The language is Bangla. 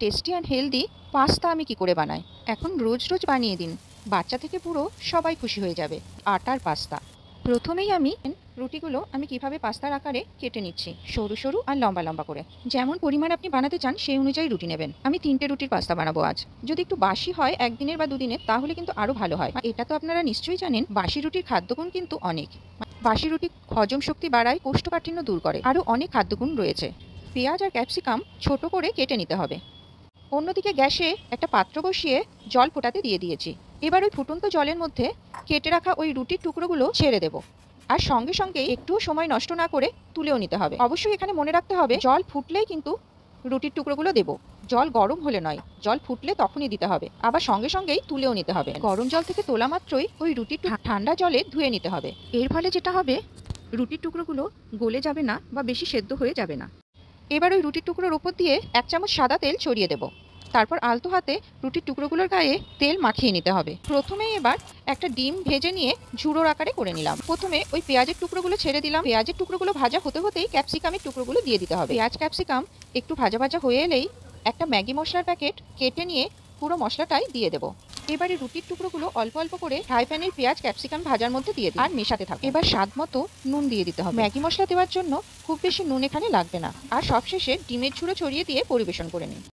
টেস্টি অ্যান্ড হেলদি পাস্তা আমি কি করে বানাই, এখন রোজ রোজ বানিয়ে দিন। বাচ্চা থেকে পুরো সবাই খুশি হয়ে যাবে। আটার পাস্তা। প্রথমেই আমি রুটিগুলো কিভাবে পাস্তার আকারে কেটে নিচ্ছি, সরু সরু আর লম্বা লম্বা করে। যেমন পরিমাণ আপনি বানাতে চান সেই অনুযায়ী রুটি নেবেন। আমি 3টে রুটির পাস্তা বানাবো আজ। যদি একটু বাসি হয় একদিনের বা দুদিনের, তাহলে কিন্তু আরও ভালো হয়। আর এটা তো আপনারা নিশ্চয়ই জানেন, বাসি রুটির খাদ্যগুণ কিন্তু অনেক। বাসি রুটি হজম শক্তি বাড়ায়, কোষ্ঠকাঠিন্য দূর করে, আরও অনেক খাদ্যগুণ রয়েছে। পেঁয়াজ আর ক্যাপসিকাম ছোট করে কেটে নিতে হবে। অন্যদিকে গ্যাসে একটা পাত্র বসিয়ে জল ফোটাতে দিয়ে দিয়েছি। এবার ওই ফুটন্ত জলের মধ্যে কেটে রাখা ওই রুটির টুকরোগুলো ছেড়ে দেব। আর সঙ্গে সঙ্গে একটুও সময় নষ্ট না করে তুলেও নিতে হবে। অবশ্যই এখানে মনে রাখতে হবে, জল ফুটলেই কিন্তু রুটির টুকরোগুলো দেব। জল গরম হলে নয়, জল ফুটলে তখনই দিতে হবে। আবার সঙ্গে সঙ্গেই তুলেও নিতে হবে। গরম জল থেকে তোলা মাত্রই ওই রুটির ঠান্ডা জলে ধুয়ে নিতে হবে। এর ফলে যেটা হবে, রুটির টুকরোগুলো গলে যাবে না বা বেশি সেদ্ধ হয়ে যাবে না। এবার ওই রুটির টুকরোর ওপর দিয়ে 1 চামচ সাদা তেল ছড়িয়ে দেব। তারপর আলতো হাতে রুটির টুকরোগুলোর গায়ে তেল মাখিয়ে নিতে হবে। প্রথমেই এবার একটা ডিম ভেজে নিয়ে ঝুড়োর আকারে করে নিলাম। প্রথমে ওই পেঁয়াজের টুকরোগুলো ছেড়ে দিলাম। পেঁয়াজের টুকরোগুলো ভাজা হতে হতেই ক্যাপসিকামের টুকরোগুলো দিয়ে দিতে হবে। পেঁয়াজ ক্যাপসিকাম একটু ভাজা ভাজা হয়ে এলেই একটা ম্যাগি মশলার প্যাকেট কেটে নিয়ে পুরো মশলাটাই দিয়ে দেবো। এবারে রুটির টুকরোগুলো অল্প অল্প করে ফ্রাই প্যানের পেঁয়াজ ক্যাপসিকাম ভাজার মধ্যে দিয়ে দিই আর মেশাতে থাকো। এবার স্বাদ মতো নুন দিয়ে দিতে হবে। ম্যাগি মশলা দেওয়ার জন্য খুব বেশি নুন এখানে লাগবে না। আর সবশেষে ডিমের ঝুড়ো ছড়িয়ে দিয়ে পরিবেশন করে নিন।